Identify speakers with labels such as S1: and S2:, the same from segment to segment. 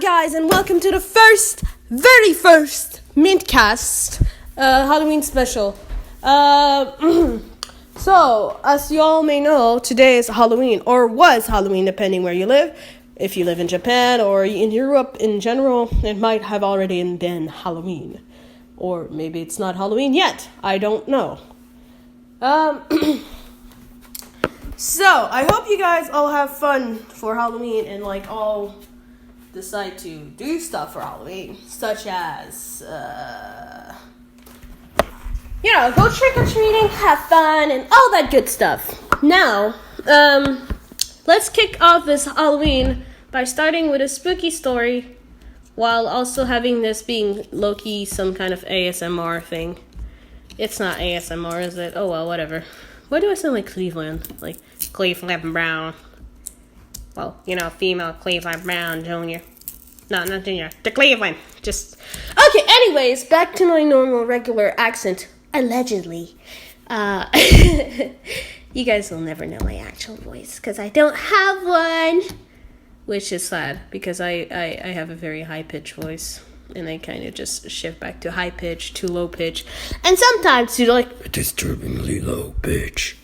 S1: guys, and welcome to the very first Mintcast Halloween special. So, as you all may know, today is Halloween, or was Halloween, depending where you live. If you live in Japan or in Europe in general, it might have already been Halloween. Or maybe it's not Halloween yet. I don't know. So, I hope you guys all have fun for Halloween and all decide to do stuff for Halloween, such as, go trick-or-treating, have fun, and all that good stuff. Now, let's kick off this Halloween by starting with a spooky story, while also having this being low-key some kind of ASMR thing. It's not ASMR, is it? Oh, well, whatever. Why do I sound like Cleveland? Like, Cleveland Brown. Well, female Cleveland Brown Jr. No, not Jr. The Cleveland. Just... Okay, anyways, back to my normal, regular accent. Allegedly. You guys will never know my actual voice, because I don't have one. Which is sad, because I have a very high-pitched voice. And I kind of just shift back to high pitch, to low pitch. And sometimes to a disturbingly low pitch.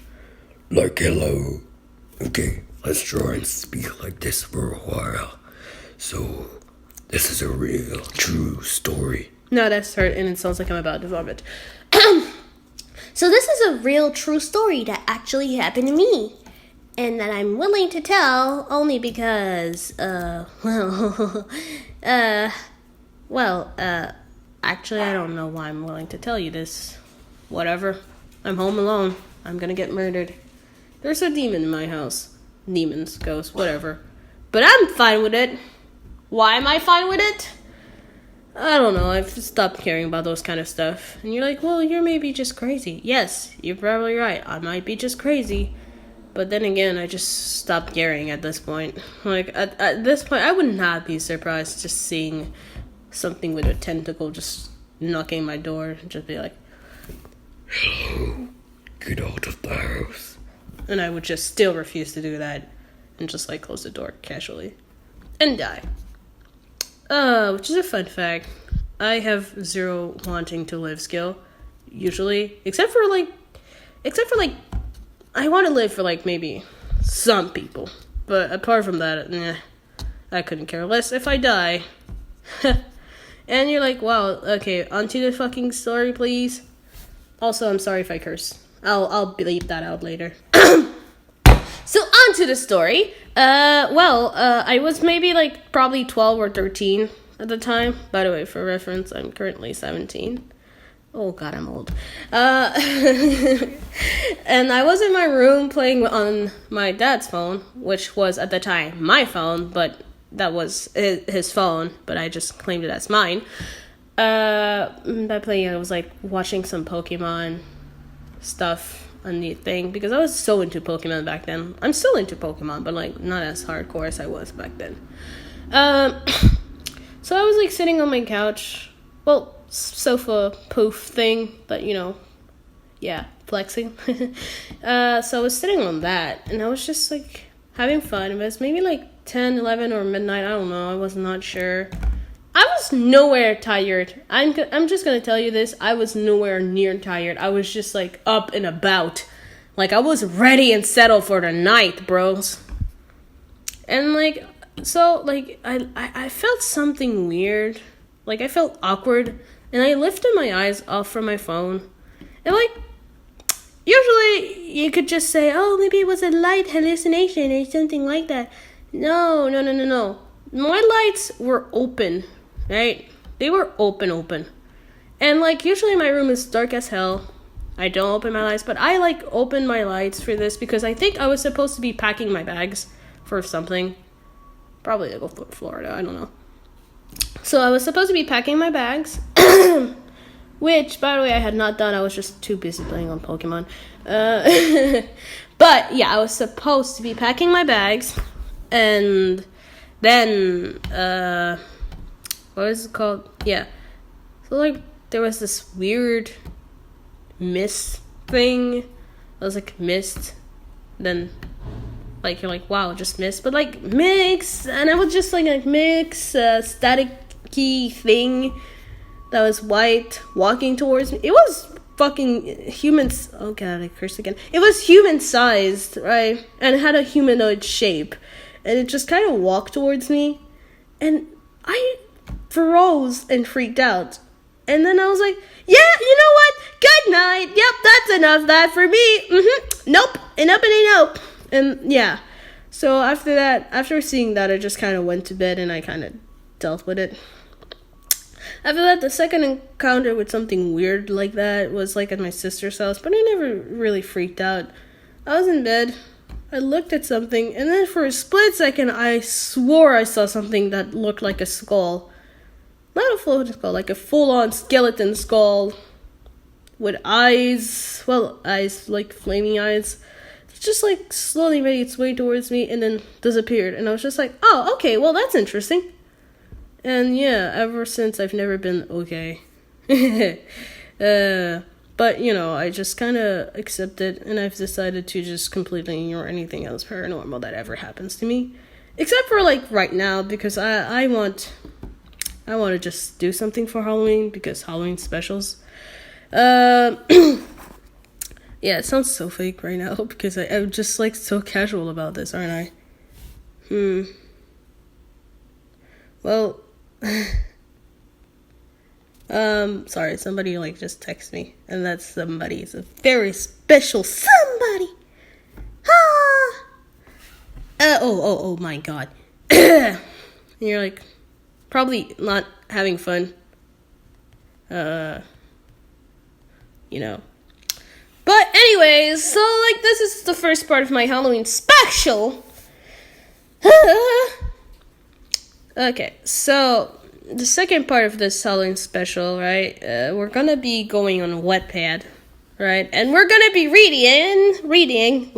S1: Like hello. Okay, let's try and speak like this for a while. So, this is a real, true story. No, that's hurt, and it sounds like I'm about to vomit.
S2: So this is a real, true story that actually happened to me. And that I'm willing to tell only because,
S1: actually, I don't know why I'm willing to tell you this. Whatever. I'm home alone. I'm gonna get murdered. There's a demon in my house. Demons, ghosts, whatever. But I'm fine with it. Why am I fine with it? I don't know. I've stopped caring about those kind of stuff. And you're like, well, you're maybe just crazy. Yes, you're probably right. I might be just crazy. But then again, I just stopped caring at this point. At this point, I would not be surprised just seeing something with a tentacle just knocking my door. Just be like, hello, get out of the house. And I would just still refuse to do that. And just close the door casually. And die. Which is a fun fact. I have zero wanting to live skill. Usually. Except for I want to live for maybe some people. But apart from that, I couldn't care less if I die. And you're like, wow, okay, onto the fucking story, please. Also, I'm sorry if I curse. I'll bleep that out later. So, onto the story. I was maybe probably 12 or 13 at the time. By the way, for reference, I'm currently 17. Oh god, I'm old. And I was in my room playing on my dad's phone, which was at the time my phone, but that was his phone, but I just claimed it as mine. By playing, I was watching some Pokemon stuff on the thing, because I was so into Pokemon back then. I'm still into Pokemon, but not as hardcore as I was back then. So I was sitting on my couch, sofa poof thing, but flexing. So I was sitting on that, and I was just having fun. It was maybe 10, 11 or midnight, I don't know, I was not sure. I was nowhere tired. I'm just gonna tell you this, I was nowhere near tired. I was just up and about. I was ready and settled for the night, bros. And I felt something weird. I felt awkward. And I lifted my eyes off from my phone. And usually you could just say, oh, maybe it was a light hallucination or something like that. No. My lights were open, right? They were open. And usually my room is dark as hell. I don't open my lights, but I open my lights for this because I think I was supposed to be packing my bags for something. Probably to go to Florida, I don't know. So I was supposed to be packing my bags, which, by the way, I had not done. I was just too busy playing on Pokemon. But, yeah, I was supposed to be packing my bags, and then, what is it called? Yeah. So, there was this weird mist thing. I was mist, then Like, you're like, wow, just missed. But, like, mix. And I was just, like, a mix, static-y thing that was white walking towards me. It was fucking humans. Oh, God, I cursed again. It was human-sized, right? And it had a humanoid shape. And it just kind of walked towards me. And I froze and freaked out. And then I was like, yeah, you know what? Good night. Yep, that's enough that for me. Nope. And up and a nope. And yeah. So after that, after seeing that, I just kind of went to bed and I kind of dealt with it. After that, the second encounter with something weird like that was like at my sister's house, but I never really freaked out. I was in bed. I looked at something, and then for a split second, I swore I saw something that looked like a skull. Not a floating skull, like a full-on skeleton skull with eyes. Well, eyes, like flaming eyes. It just like slowly made its way towards me and then disappeared. And I was just like, oh, okay, well, that's interesting. And yeah, ever since I've never been okay. But, you know, I just kind of accept it, and I've decided to just completely ignore anything else paranormal that ever happens to me. Except for, like, right now, because I want to just do something for Halloween, because Halloween specials. Yeah, it sounds so fake right now, because I'm just, like, so casual about this, aren't I? Well... sorry, somebody like just texted me, and that somebody is a very special somebody. Oh my god. And you're like probably not having fun. You know. But anyways, so like this is the first part of my Halloween special. Okay, so the second part of this Halloween special, right, we're gonna be going on Wattpad, right, and we're gonna be reading,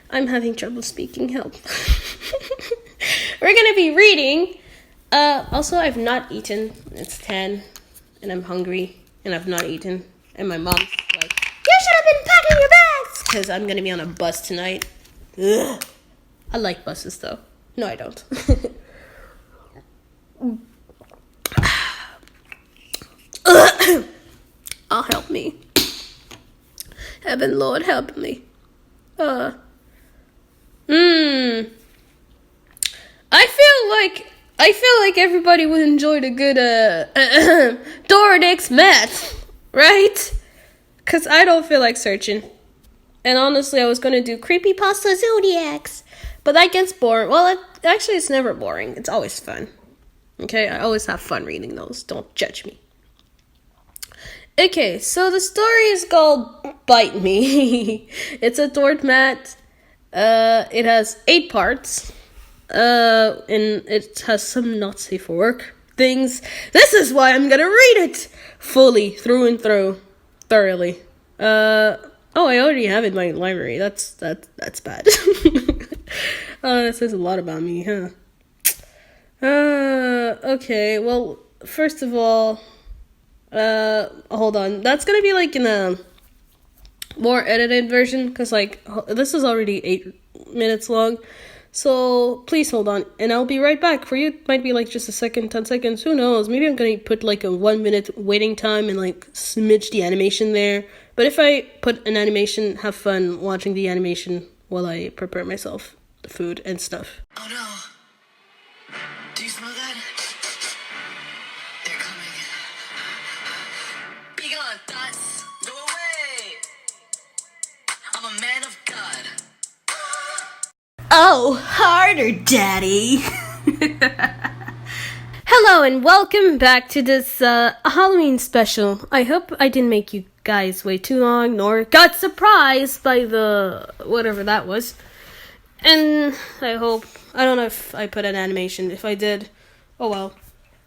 S1: I'm having trouble speaking, help. We're gonna be reading, also I've not eaten, it's 10, and I'm hungry, and I've not eaten, and my mom's like, you should have been packing your bags, because I'm gonna be on a bus tonight. Ugh. I like buses, though. No, I don't. Oh, help me. Heaven, Lord, help me. I feel like everybody would enjoy the good, Doradix Math, right? Because I don't feel like searching. And honestly, I was going to do Creepypasta Zodiacs. But that gets boring. Well, actually, it's never boring. It's always fun. Okay? I always have fun reading those. Don't judge me. Okay, so the story is called Bite Me. It's a Dort Mat. It has 8 parts. And it has some not safe for work things. This is why I'm gonna read it fully, through and through. Thoroughly. Oh, I already have it in my library. That's bad. Oh, that says a lot about me, huh? Okay, well, first of all, hold on. That's gonna be like in a more edited version, because like, this is already 8 minutes long. So, please hold on, and I'll be right back. For you, it might be like just a second, 10 seconds, who knows? Maybe I'm gonna put like a 1 minute waiting time and like smidge the animation there. But if I put an animation, have fun watching the animation while I prepare myself the food and stuff.
S3: Oh no. Do you smell that? They're coming. Be gone, thoughts. Go away. I'm a man of God.
S2: Oh, harder, Daddy.
S1: Hello and welcome back to this Halloween special. I hope I didn't make you guys wait too long, nor got surprised by the whatever that was. And I don't know if I put an animation. If I did, oh well,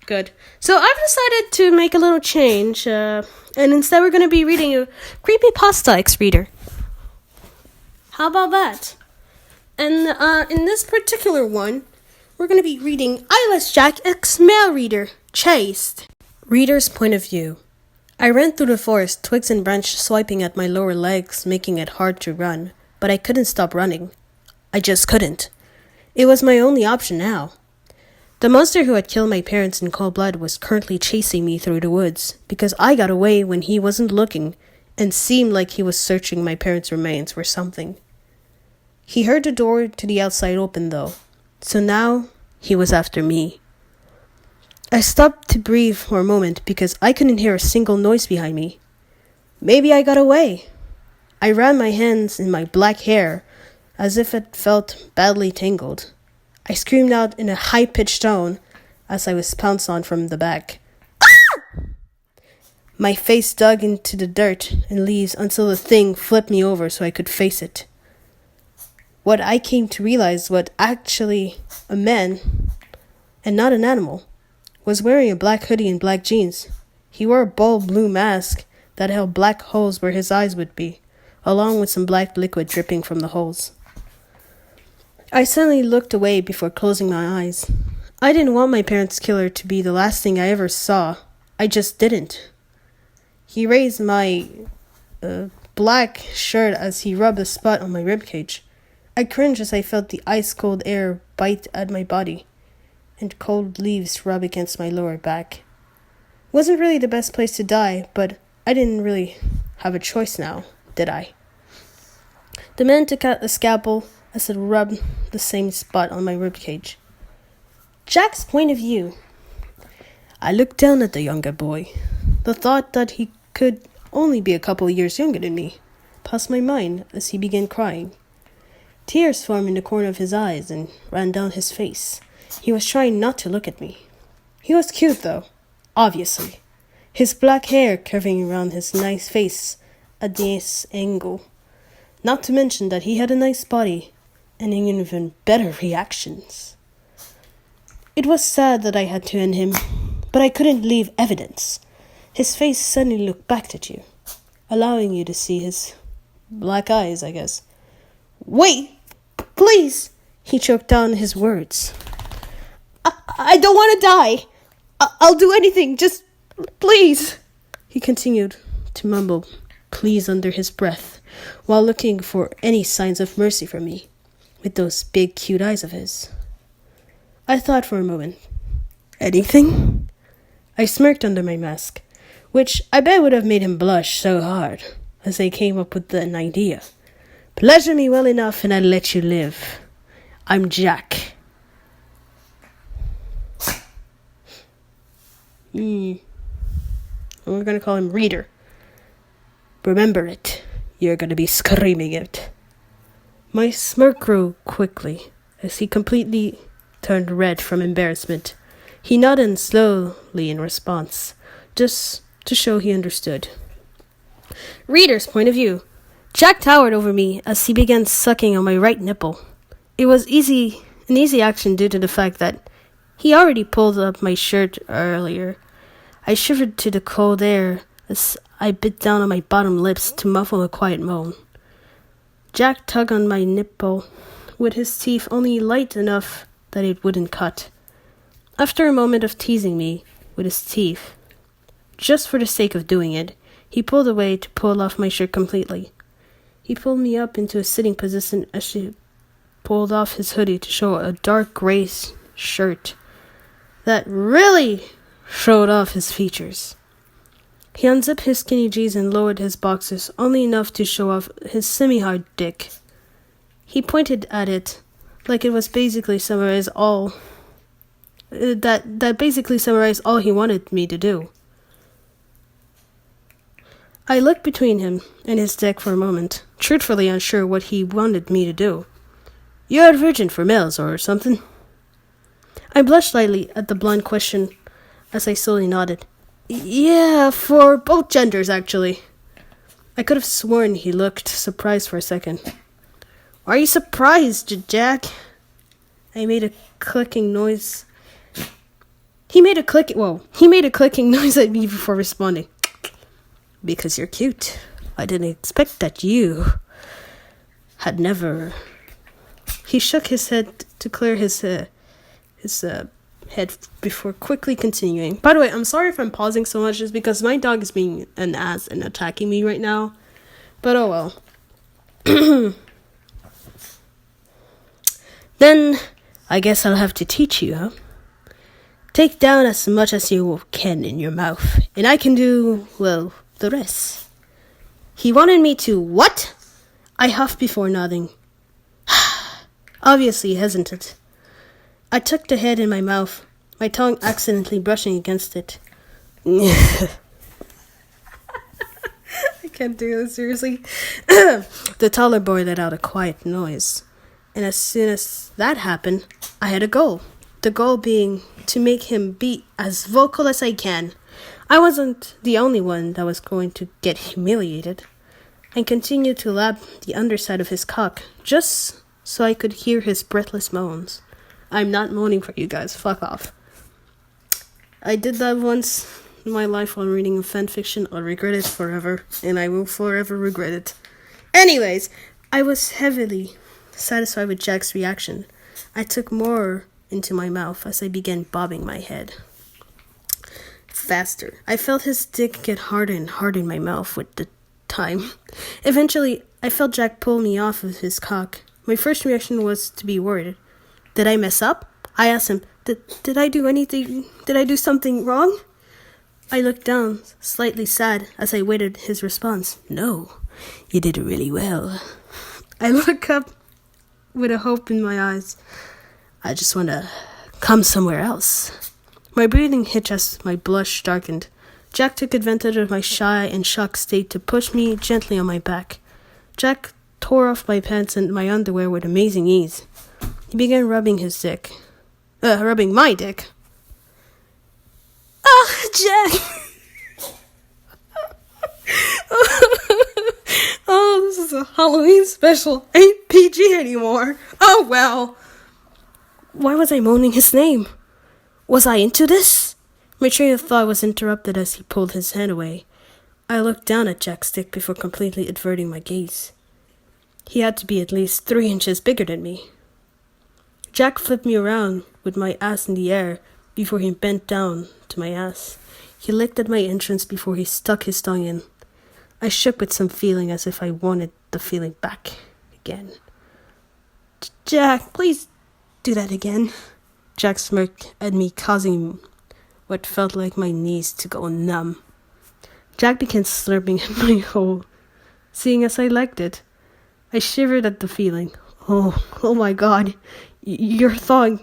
S1: good. So I've decided to make a little change, and instead we're going to be reading a Creepypasta X-Reader. How about that? And in this particular one, we're going to be reading Eyeless Jack X Mail Reader, Chased. Reader's point of view. I ran through the forest, twigs and branches swiping at my lower legs, making it hard to run, but I couldn't stop running. I just couldn't. It was my only option now. The monster who had killed my parents in cold blood was currently chasing me through the woods because I got away when he wasn't looking and seemed like he was searching my parents' remains for something. He heard the door to the outside open though, so now he was after me. I stopped to breathe for a moment because I couldn't hear a single noise behind me. Maybe I got away. I ran my hands in my black hair as if it felt badly tangled. I screamed out in a high-pitched tone as I was pounced on from the back. Ah! My face dug into the dirt and leaves until the thing flipped me over so I could face it. What I came to realize was actually a man, and not an animal, was wearing a black hoodie and black jeans. He wore a bold blue mask that held black holes where his eyes would be, along with some black liquid dripping from the holes. I suddenly looked away before closing my eyes. I didn't want my parents' killer to be the last thing I ever saw. I just didn't. He raised my black shirt as he rubbed a spot on my ribcage. I cringed as I felt the ice-cold air bite at my body, and cold leaves rub against my lower back. Wasn't really the best place to die, but I didn't really have a choice now, did I? The man took out a scalpel as it rubbed the same spot on my ribcage. Jack's point of view. I looked down at the younger boy. The thought that he could only be a couple of years younger than me passed my mind as he began crying. Tears formed in the corner of his eyes and ran down his face. He was trying not to look at me. He was cute, though, obviously. His black hair curving around his nice face at this angle. Not to mention that he had a nice body and even better reactions. It was sad that I had to end him, but I couldn't leave evidence. His face suddenly looked back at you, allowing you to see his black eyes, I guess. Wait! Please! He choked down his words. I don't want to die! I'll do anything, just please! He continued to mumble please under his breath, while looking for any signs of mercy from me, with those big cute eyes of his. I thought for a moment. Anything? I smirked under my mask, which I bet would have made him blush so hard, as I came up with an idea. Pleasure me well enough and I'll let you live. I'm Jack. We're gonna call him Reader. Remember it. You're gonna be screaming it. My smirk grew quickly as he completely turned red from embarrassment. He nodded slowly in response, just to show he understood. Reader's point of view. Jack towered over me as he began sucking on my right nipple. It was an easy action due to the fact that he already pulled up my shirt earlier. I shivered to the cold air as I bit down on my bottom lips to muffle a quiet moan. Jack tugged on my nipple with his teeth only light enough that it wouldn't cut. After a moment of teasing me with his teeth, just for the sake of doing it, he pulled away to pull off my shirt completely. He pulled me up into a sitting position as he pulled off his hoodie to show a dark gray shirt that really showed off his features. He unzipped his skinny jeans and lowered his boxers only enough to show off his semi-hard dick. He pointed at it like it was basically summarize all that basically summarized all he wanted me to do. I looked between him and his dick for a moment, truthfully unsure what he wanted me to do. You're a virgin for males or something? I blushed slightly at the blunt question as I slowly nodded. Yeah, for both genders, actually. I could have sworn he looked surprised for a second. Are you surprised, Jack? I made a clicking noise. He made a clicking noise at me before responding. Because you're cute. I didn't expect that you had never... He shook his head to clear his head before quickly continuing. By the way, I'm sorry if I'm pausing so much, just because my dog is being an ass and attacking me right now. But oh well. Then, I guess I'll have to teach you, huh? Take down as much as you can in your mouth, and I can do, well, the rest. He wanted me to what? I huffed before nodding. Obviously hesitant. I took the head in my mouth, my tongue accidentally brushing against it. I can't do this, seriously. The taller boy let out a quiet noise, and as soon as that happened, I had a goal. The goal being to make him be as vocal as I can. I wasn't the only one that was going to get humiliated. I continued to lap the underside of his cock, just so I could hear his breathless moans. I'm not moaning for you guys, fuck off. I did that once in my life while reading a fanfiction. I'll regret it forever, and I will forever regret it. Anyways, I was heavily satisfied with Jack's reaction. I took more into my mouth as I began bobbing my head faster. I felt his dick get harder and harder in my mouth with the time. Eventually, I felt Jack pull me off of his cock. My first reaction was to be worried. Did I mess up? I asked him, did I do anything? Did I do something wrong? I looked down, slightly sad, as I waited his response. No, you did really well. I look up with a hope in my eyes. I just want to come somewhere else. My breathing hitched as my blush darkened. Jack took advantage of my shy and shocked state to push me gently on my back. Jack tore off my pants and my underwear with amazing ease. He began rubbing my dick. Ah, Jack! Oh, this is a Halloween special. Ain't PG anymore. Oh, well. Why was I moaning his name? Was I into this? My train of thought was interrupted as he pulled his hand away. I looked down at Jack's dick before completely averting my gaze. He had to be at least 3 inches bigger than me. Jack flipped me around with my ass in the air before he bent down to my ass. He licked at my entrance before he stuck his tongue in. I shook with some feeling as if I wanted the feeling back again. Jack, please do that again. Jack smirked at me, causing what felt like my knees to go numb. Jack began slurping at my hole, seeing as I liked it. I shivered at the feeling. Oh my God, your thong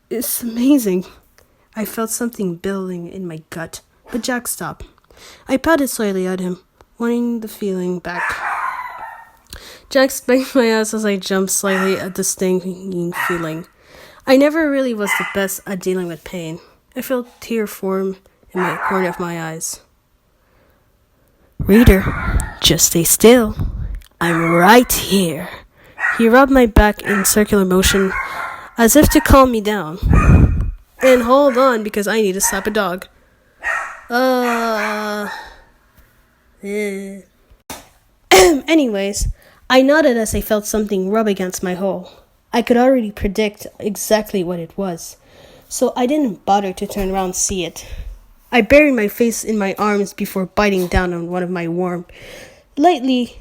S1: is amazing. I felt something building in my gut, but Jack stopped. I patted slightly at him, wanting the feeling back. Jack spanked my ass as I jumped slightly at the stinging feeling. I never really was the best at dealing with pain. I felt tears form in my corner of my eyes. Reader, just stay still. I'm right here. He rubbed my back in circular motion as if to calm me down. And hold on because I need to slap a dog. Anyways, I nodded as I felt something rub against my hole. I could already predict exactly what it was, so I didn't bother to turn around and see it. I buried my face in my arms before biting down on one of my arms, lightly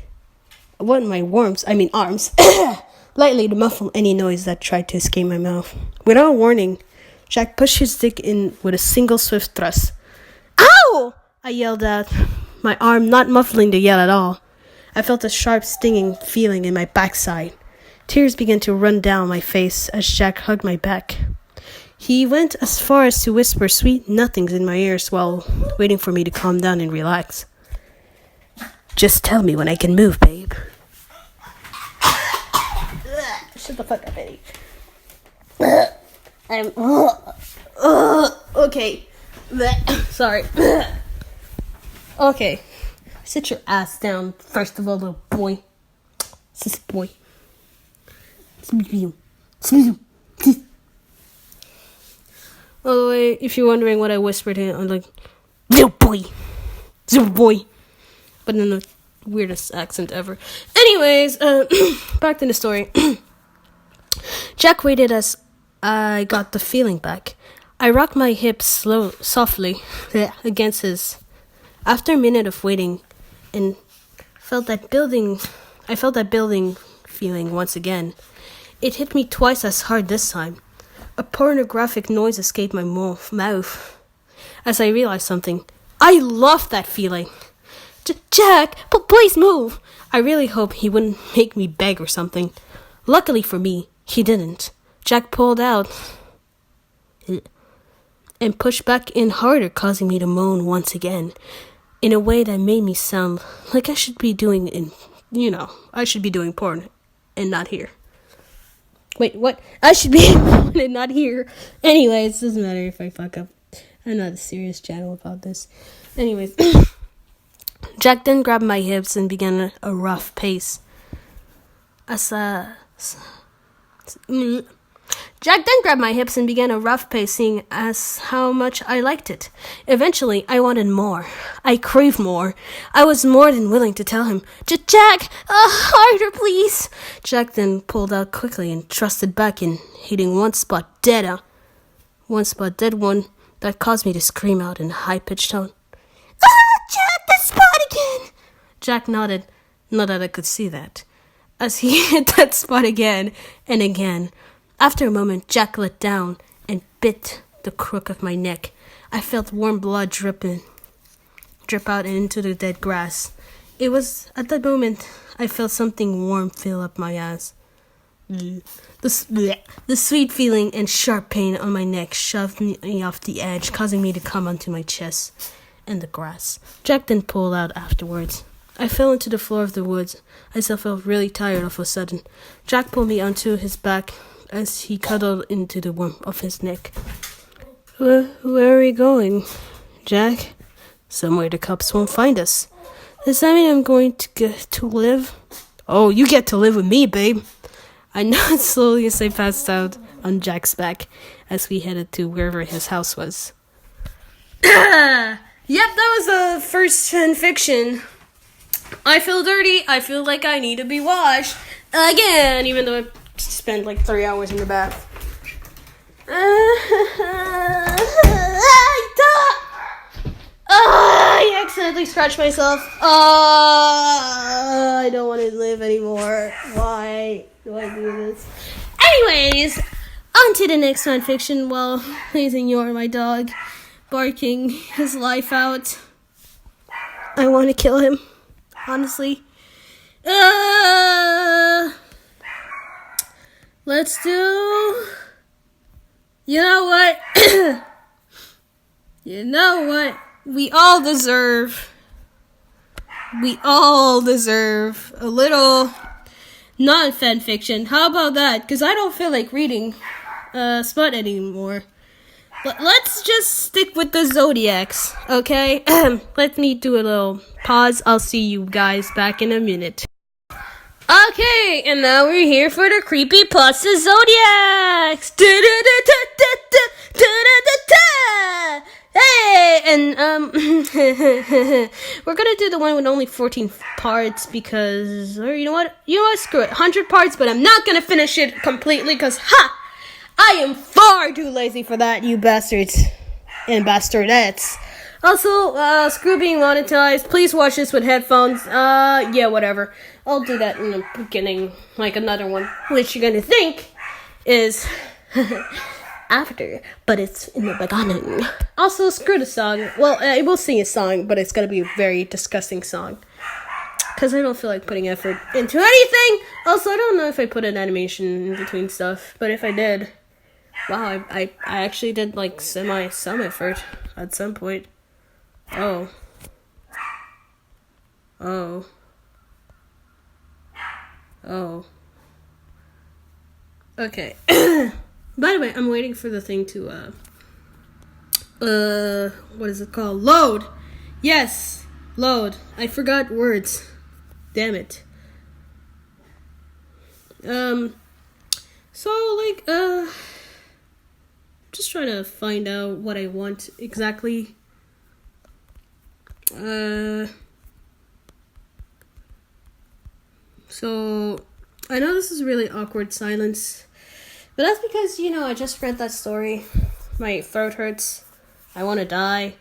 S1: to muffle any noise that tried to escape my mouth. Without warning, Jack pushed his dick in with a single swift thrust. Ow! I yelled out, my arm not muffling the yell at all. I felt a sharp stinging feeling in my backside. Tears began to run down my face as Jack hugged my back. He went as far as to whisper sweet nothings in my ears while waiting for me to calm down and relax. Just tell me when I can move, babe. Shut the fuck up, Eddie. Okay. Sorry. Okay. Sit your ass down, first of all, little boy. Sis boy. Oh, wait, if you're wondering what I whispered here, I'm like, little boy. But in the weirdest accent ever. Anyways, back to the story. Jack waited as I got the feeling back. I rocked my hips softly against his. After a minute of waiting, and I felt that building feeling once again. It hit me twice as hard this time. A pornographic noise escaped my mouth as I realized something. I loved that feeling. Jack, please move. I really hoped he wouldn't make me beg or something. Luckily for me, he didn't. Jack pulled out and pushed back in harder, causing me to moan once again, in a way that made me sound like I should be doing porn and not here. Wait, what? I should be porn and not here. Anyways, doesn't matter if I fuck up. I'm not a serious channel about this. Anyways, Jack then grabbed my hips and began a rough pace. Jack then grabbed my hips and began a rough pacing as how much I liked it. Eventually, I wanted more. I craved more. I was more than willing to tell him, Jack, harder, please. Jack then pulled out quickly and thrusted back in, hitting one spot dead, one that caused me to scream out in a high-pitched tone. Jack, that spot again! Jack nodded, not that I could see that, as he hit that spot again and again. After a moment, Jack let down and bit the crook of my neck. I felt warm blood drip out and into the dead grass. It was at that moment I felt something warm fill up my ass. The sweet feeling and sharp pain on my neck shoved me off the edge, causing me to come onto my chest and the grass. Jack then pulled out afterwards. I fell into the floor of the woods. I still felt really tired all of a sudden. Jack pulled me onto his back as he cuddled into the warmth of his neck. Where are we going, Jack? Somewhere the cops won't find us. Does that mean I'm going to get to live? Oh, you get to live with me, babe. I nodded slowly as I passed out on Jack's back as we headed to wherever his house was. Yep, that was the first fanfiction. I feel dirty. I feel like I need to be washed again, even though I spent like 3 hours in the bath. I accidentally scratched myself. I don't want to live anymore. Why do I do this? Anyways, on to the next fanfiction. Well, please ignore my dog barking his life out. I want to kill him, honestly. Let's do... You know what? You know what? We all deserve a little non-fanfiction. How about that? Because I don't feel like reading Smut anymore. Let's just stick with the Zodiacs, okay? Let me do a little pause. I'll see you guys back in a minute. Okay, and now we're here for the creepypasta Zodiacs. Hey, and we're gonna do the one with only 14 parts because, or you know what, screw it, 100 parts, but I'm not gonna finish it completely because, I am far too lazy for that, you bastards and bastardettes. Also, screw being monetized. Please watch this with headphones. Yeah, whatever. I'll do that in the beginning, like another one, which you're gonna think is after, but it's in the beginning. Also, screw the song. Well, I will sing a song, but it's gonna be a very disgusting song. Because I don't feel like putting effort into anything. Also, I don't know if I put an animation in between stuff, but if I did, wow, I actually did like some effort at some point. Oh. Okay. By the way, I'm waiting for the thing to, what is it called? Load! Yes! Load. I forgot words. Damn it. Just trying to find out what I want exactly. So, I know this is really awkward silence, but that's because, I just read that story. My throat hurts. I want to die.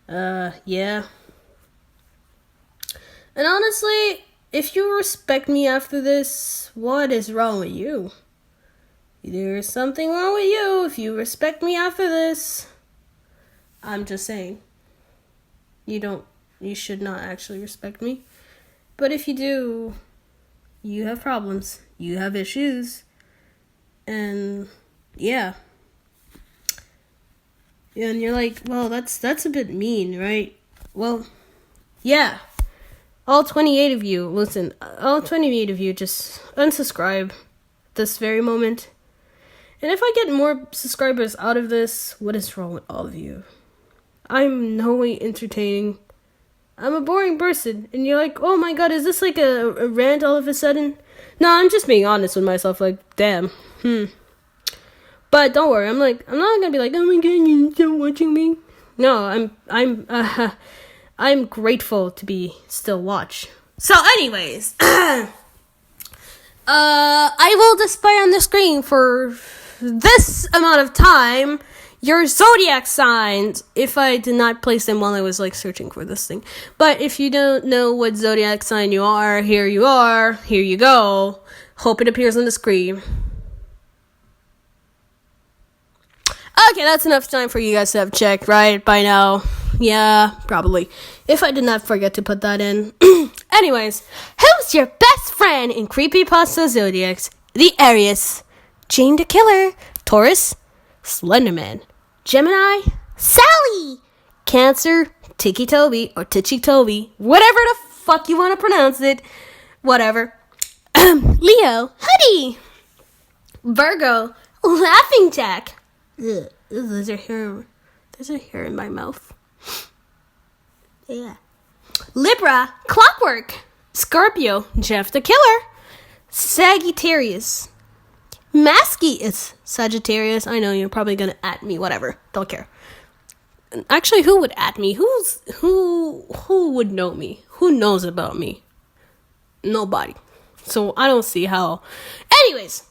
S1: Yeah. And honestly, if you respect me after this, what is wrong with you? There's something wrong with you if you respect me after this. I'm just saying. You should not actually respect me. But if you do, you have problems. You have issues. And yeah. And you're like, well, that's a bit mean, right? Well, yeah. All 28 of you, listen, all 28 of you just unsubscribe this very moment. And if I get more subscribers out of this, what is wrong with all of you? I'm no way entertaining. I'm a boring person. And you're like, oh my god, is this like a rant all of a sudden? No, I'm just being honest with myself, like, damn. But don't worry, I'm not gonna be like, oh my god, you're still watching me. No, I'm grateful to be still watched. So anyways, I will display on the screen for this amount of time your zodiac signs, if I did not place them while I was like searching for this thing. But if you don't know what zodiac sign you are, here you are, here you go. Hope it appears on the screen. Okay, that's enough time for you guys to have checked, right? By now. Yeah, probably. If I did not forget to put that in. Anyways, who's your best friend in Creepypasta Zodiacs? The Aries, Jane the Killer, Taurus, Slenderman, Gemini, Sally, Cancer, Tiki Toby, or Titchy Toby, whatever the fuck you want to pronounce it. Whatever. Leo, Hoodie, Virgo, Laughing Jack. Ugh, there's a hair in my mouth. Yeah. Libra, Clockwork, Scorpio, Jeff the Killer, Sagittarius, Masky is Sagittarius. I know you're probably gonna at me, whatever. Don't care. Actually, who would at me? Who would know me? Who knows about me? Nobody. So I don't see how. Anyways.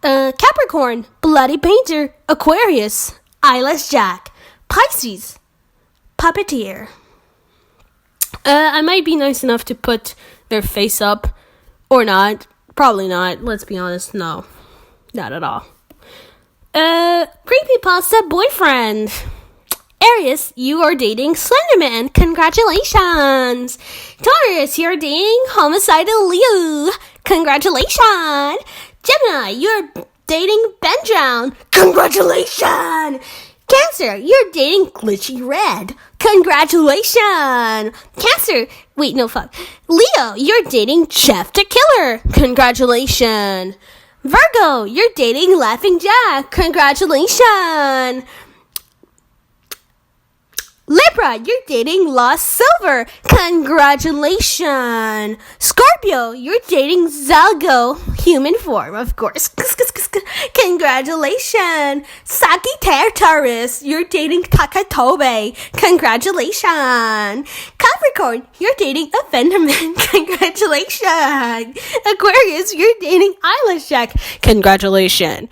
S1: Capricorn, Bloody Painter, Aquarius, Eyelash Jack, Pisces, Puppeteer. I might be nice enough to put their face up, or not. Probably not. Let's be honest. No, not at all. Creepypasta boyfriend. Aries, you are dating Slenderman. Congratulations. Taurus, you're dating homicidal Leo. Congratulations. Gemini, you're dating Ben Drown. Congratulations! Cancer, you're dating Glitchy Red. Congratulations! Cancer, wait, no, fuck. Leo, you're dating Jeff the Killer. Congratulations! Virgo, you're dating Laughing Jack. Congratulations! Libra, you're dating Lost Silver. Congratulations. Scorpio, you're dating Zalgo, human form, of course. Congratulations. Sagittarius, you're dating Takatobe. Congratulations. Capricorn, you're dating a Fenderman. Congratulations. Aquarius, you're dating Eyelash Jack. Congratulations.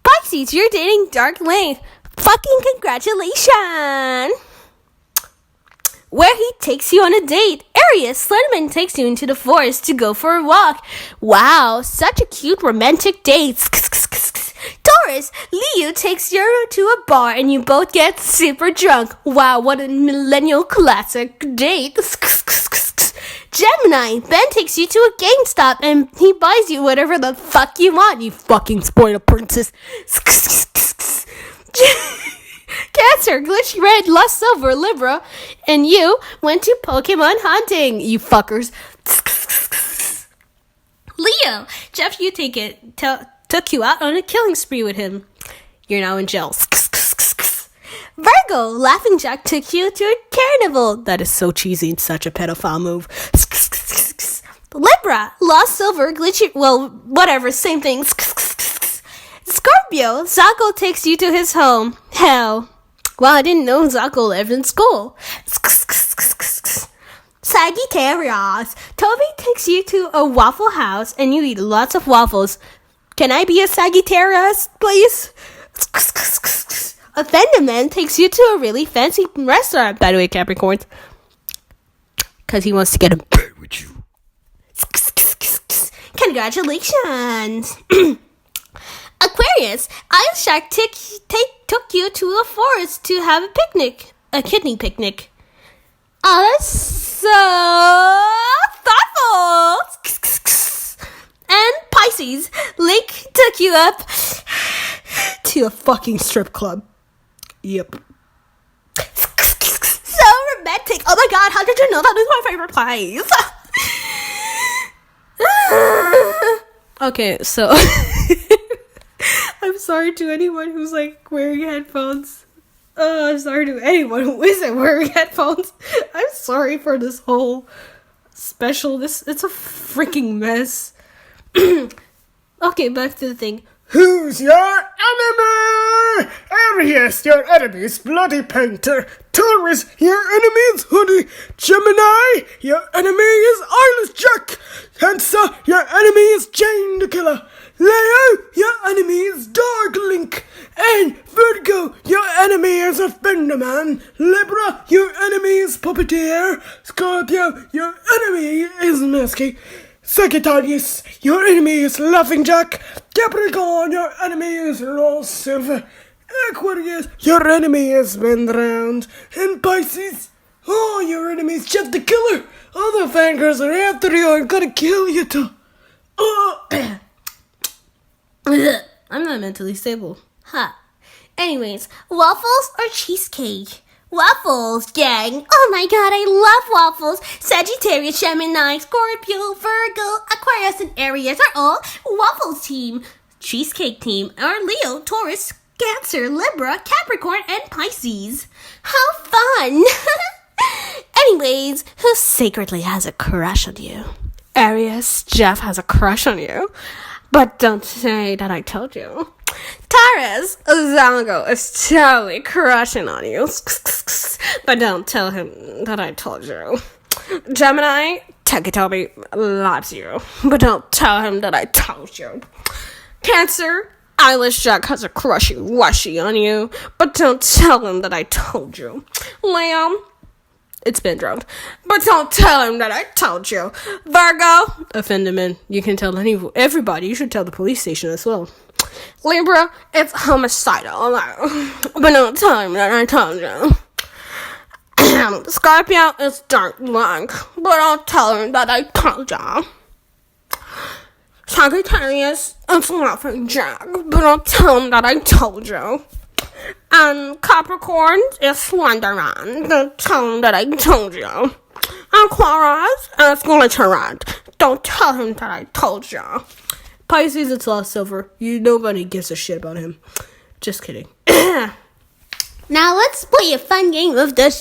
S1: Pisces, you're dating Dark Lane. Fucking congratulations. Where he takes you on a date. Aries, Slenderman takes you into the forest to go for a walk. Wow, such a cute romantic date. Taurus, Leo takes you to a bar and you both get super drunk. Wow, what a millennial classic date. Gemini, Ben takes you to a GameStop and he buys you whatever the fuck you want, you fucking spoiled princess. Cancer, Glitchy Red, Lost Silver, Libra, and you went to Pokemon hunting, you fuckers. Leo, Jeff, you take it, took you out on a killing spree with him. You're now in jail. Virgo, Laughing Jack took you to a carnival. That is so cheesy and such a pedophile move. Libra, Lost Silver, Glitchy, well, whatever, same thing. Scorpio, Zako takes you to his home. Hell. Well, I didn't know Zako lived in school. Sagittarius, Toby takes you to a Waffle House and you eat lots of waffles. Can I be a Sagittarius, please? A Fenderman takes you to a really fancy restaurant. By the way, Capricorn. Because he wants to get a bed with you.
S2: Congratulations! Aquarius, Ice Shark took you to a forest to have a picnic. A kidney picnic. Oh, that's so thoughtful! And Pisces, Lake took you up to a fucking strip club. Yep. So romantic. Oh my god, how did you know that is my favorite place?
S1: Okay, so I'm sorry to anyone who's like wearing headphones. I'm sorry to anyone who isn't wearing headphones. I'm sorry for this whole special. It's a freaking mess. Okay, back to the thing.
S4: Who's your enemy? Aries, your enemy's bloody painter. Taurus, your enemy's hoodie. Gemini, your enemy is Eyeless Jack. Cancer, your enemy is Jane the Killer. Leo, your enemy is Dark Link. And Virgo, your enemy is a Fenderman. Libra, your enemy is Puppeteer. Scorpio, your enemy is Misky. Sagittarius, your enemy is Laughing Jack. Capricorn, your enemy is Lost Silver. Aquarius, your enemy is Drowned. And Pisces, oh, your enemy is Jeff the Killer. Other fangirls are after you and gonna kill you too.
S1: I'm not mentally stable.
S2: Huh. Anyways, waffles or cheesecake? Waffles, gang. Oh my god, I love waffles. Sagittarius, Gemini, Scorpio, Virgo, Aquarius, and Aries are all waffles team. Cheesecake team are Leo, Taurus, Cancer, Libra, Capricorn, and Pisces. How fun! Anyways, who secretly has a crush on you?
S1: Aries, Jeff has a crush on you. But don't say that I told you.
S2: Taurus,
S1: Zango is totally crushing on you. But don't tell him that I told you. Gemini, Takitomi loves you. But don't tell him that I told you. Cancer, Eyeless Jack has a crushy-wushy on you. But don't tell him that I told you. Leo, it's been drowned. But don't tell him that I told you. Virgo, offend him in. You can tell everybody. You should tell the police station as well. Libra, it's homicidal. But don't tell him that I told you. Scorpio, it's dark blank. But don't tell him that I told you. Sagittarius, it's Laughing Jack. But don't tell him that I told you. And Capricorn is Slenderman. Don't tell him that I told you. Aquarius is Glitterant. Don't tell him that I told you. Pisces, it's Lost Silver. Nobody gives a shit about him. Just kidding.
S2: now let's play a fun game of the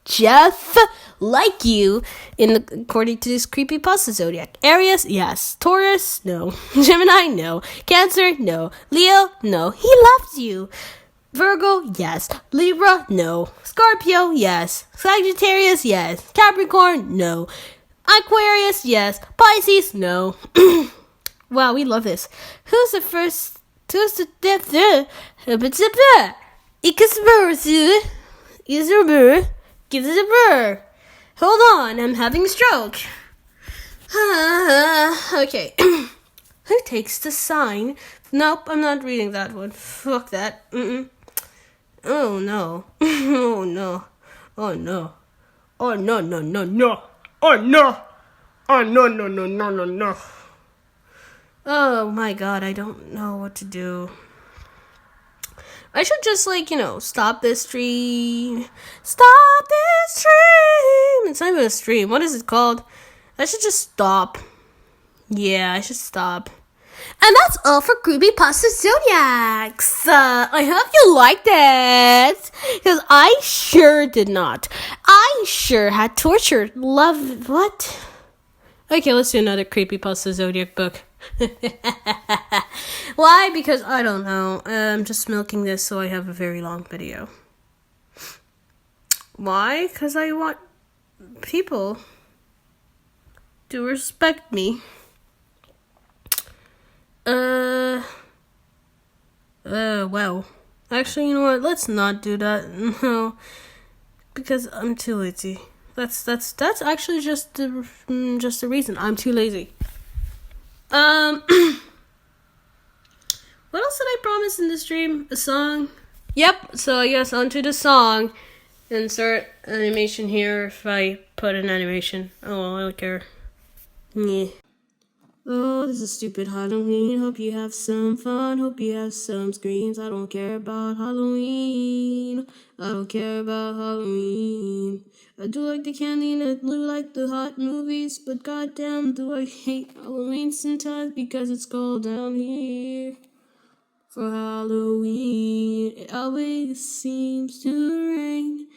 S2: Jeff like you according to this creepypasta zodiac. Aries, yes. Taurus, no. Gemini, no. Cancer, no. Leo, no. He loves you. Virgo, yes. Libra, no. Scorpio, yes. Sagittarius, yes. Capricorn, no. Aquarius, yes. Pisces, no. Wow, we love this. Who's the first? Who's the death? Hold on, I'm having a stroke. Okay. Who takes the sign? Nope, I'm not reading that one. Fuck that. Oh no. Oh no. Oh no. Oh no, no, no, no. Oh no. Oh no, no, no, no, no, no. Oh my god, I don't know what to do. I should just, stop this stream. Stop this stream! It's not even a stream. What is it called? I should just stop. Yeah, I should stop. And that's all for Creepypasta Zodiacs. I hope you liked it. Because I sure did not. I sure had tortured. What? Okay, let's do another Creepypasta Zodiac book. Why? Because I don't know. I'm just milking this so I have a very long video. Why? Because I want people to respect me. Well. Actually, you know what? Let's not do that. No. Because I'm too lazy. That's actually just the reason. I'm too lazy.
S1: What else did I promise in this stream? A song?
S2: Yep, so I guess onto the song.
S1: Insert animation here if I put an animation. Oh, well, I don't care. Yeah.
S2: Oh, this is stupid Halloween. Hope you have some fun. Hope you have some screams. I don't care about Halloween. I don't care about Halloween. I do like the candy and I do like the hot movies, but goddamn do I hate Halloween sometimes because it's cold down here. For Halloween, it always seems to rain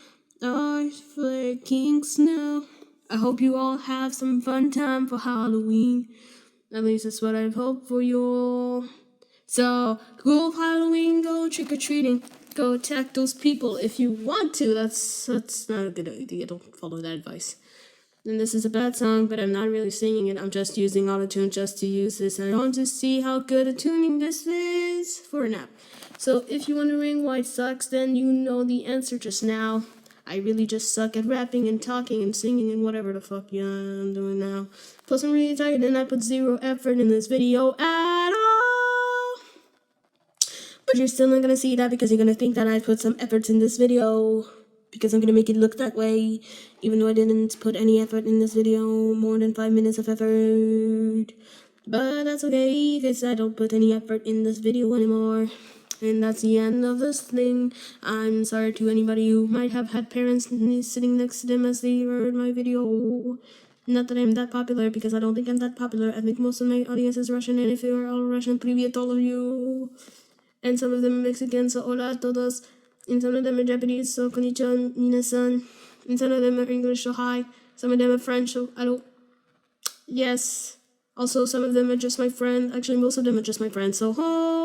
S2: or flaking snow. I hope you all have some fun time for Halloween. At least that's what I've hoped for you all. So, go Halloween, go trick-or-treating. Go attack those people if you want to. That's not a good idea. Don't follow that advice. And this is a bad song, but I'm not really singing it. I'm just using autotune just to use this. And I want to see how good a tuning this is for an app. So if you're wondering why it sucks, then you know the answer just now. I really just suck at rapping and talking and singing and whatever the fuck I'm doing now. Plus I'm really tired and I put zero effort in this video at all. But you're still not gonna see that because you're gonna think that I put some efforts in this video. Because I'm gonna make it look that way. Even though I didn't put any effort in this video. More than 5 minutes of effort. But that's okay because I don't put any effort in this video anymore. And that's the end of this thing. I'm sorry to anybody who might have had parents sitting next to them as they heard my video. Not that I'm that popular, because I don't think I'm that popular. I think most of my audience is Russian, and if you're all Russian, привет all of you. And some of them are Mexican, so hola a todos. And some of them are Japanese, so konnichiwa, minasan. And some of them are English, so hi. Some of them are French, so I don't... Yes. Also, some of them are just my friend. Actually, most of them are just my friends, so hi.